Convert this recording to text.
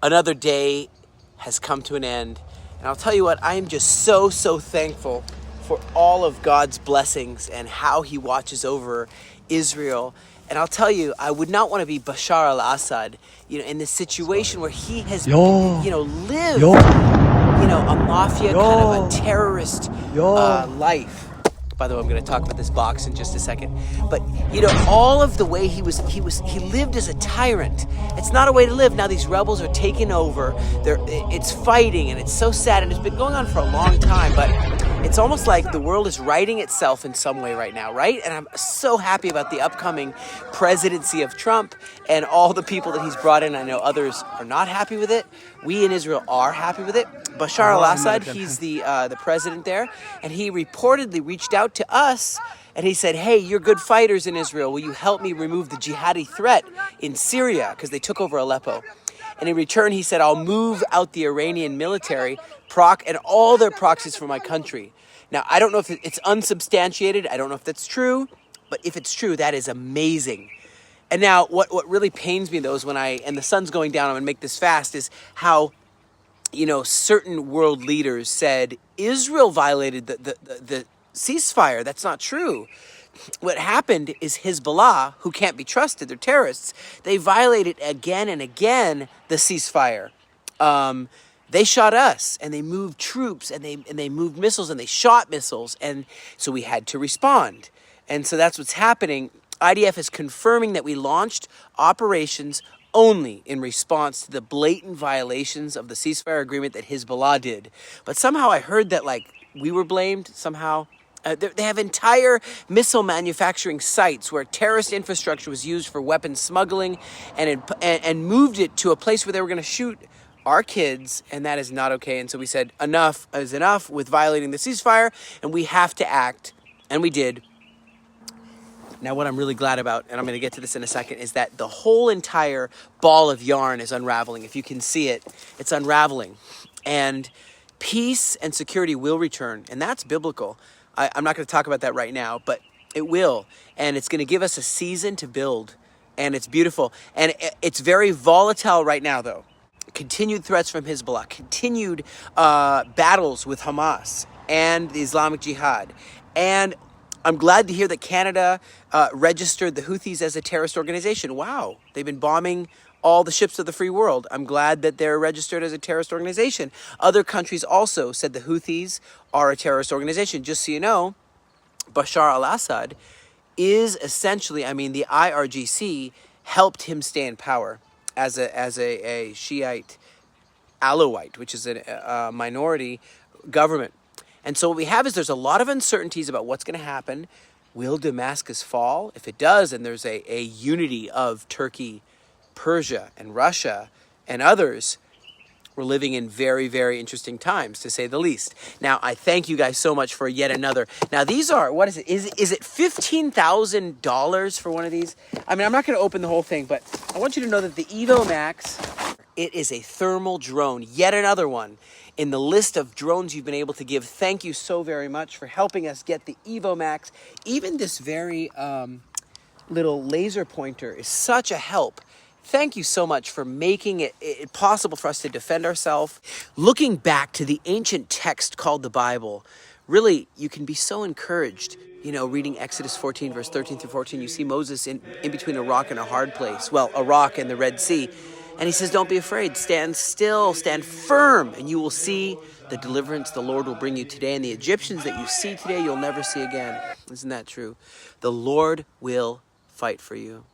Another day has come to an end. And I'll tell you what, I am just so thankful for all of God's blessings and how he watches over Israel. And I'll tell you, I would not want to be Bashar al-Assad, in this situation where he has, lived, a mafia kind of a terrorist life. By the way, I'm going to talk about this box in just a second. But, all of the way he lived as a tyrant. It's not a way to live. Now these rebels are taking over. It's fighting, and it's so sad. And it's been going on for a long time. But it's almost like the world is righting itself in some way right now, right? And I'm so happy about the upcoming presidency of Trump and all the people that he's brought in. I know others are not happy with it. We in Israel are happy with it. Bashar al-Assad, he's the president there, and he reportedly reached out to us, and he said, hey, you're good fighters in Israel. Will you help me remove the jihadi threat in Syria? Because they took over Aleppo. And in return, he said, I'll move out the Iranian military and all their proxies for my country. Now, I don't know if it's unsubstantiated. I don't know if that's true. But if it's true, that is amazing. And now, what really pains me, though, is and the sun's going down, I'm going to make this fast, is how, certain world leaders said Israel violated the ceasefire. That's not true. What happened is Hezbollah, who can't be trusted, they're terrorists, they violated again and again the ceasefire. They shot us, and they moved troops, and they moved missiles, and they shot missiles, and so we had to respond. And so that's what's happening. IDF is confirming that we launched operations only in response to the blatant violations of the ceasefire agreement that Hezbollah did. But somehow I heard that we were blamed somehow. They have entire missile manufacturing sites where terrorist infrastructure was used for weapons smuggling and moved it to a place where they were going to shoot our kids, and that is not okay. And so we said enough is enough with violating the ceasefire, and we have to act, and we did. Now, what I'm really glad about, and I'm going to get to this in a second, is that the whole entire ball of yarn is unraveling. If you can see it, it's unraveling. And peace and security will return, and that's biblical. I'm not going to talk about that right now, but it will. And it's going to give us a season to build, and it's beautiful. And it's very volatile right now, though. Continued threats from Hezbollah, continued battles with Hamas and the Islamic Jihad. And I'm glad to hear that Canada registered the Houthis as a terrorist organization. Wow, they've been bombing all the ships of the free world. I'm glad that they're registered as a terrorist organization. Other countries also said the Houthis are a terrorist organization. Just so you know, Bashar al-Assad is essentially, the IRGC helped him stay in power as a Shiite Alawite, which is a minority government. And so what we have is there's a lot of uncertainties about what's going to happen. Will Damascus fall? If it does, and there's a unity of Turkey, Persia, and Russia, and others, we're living in very, very interesting times, to say the least. Now, I thank you guys so much for yet another. Now, these are, what is it? Is it $15,000 for one of these? I'm not going to open the whole thing, but I want you to know that the Evo Max, it is a thermal drone, yet another one in the list of drones you've been able to give. Thank you so very much for helping us get the Evo Max. Even this very little laser pointer is such a help. Thank you so much for making it possible for us to defend ourselves. Looking back to the ancient text called the Bible, really, you can be so encouraged. Reading Exodus 14, verse 13 through 14, you see Moses in between a rock and a hard place. Well, a rock and the Red Sea. And he says, don't be afraid. Stand still, stand firm, and you will see the deliverance the Lord will bring you today. And the Egyptians that you see today, you'll never see again. Isn't that true? The Lord will fight for you.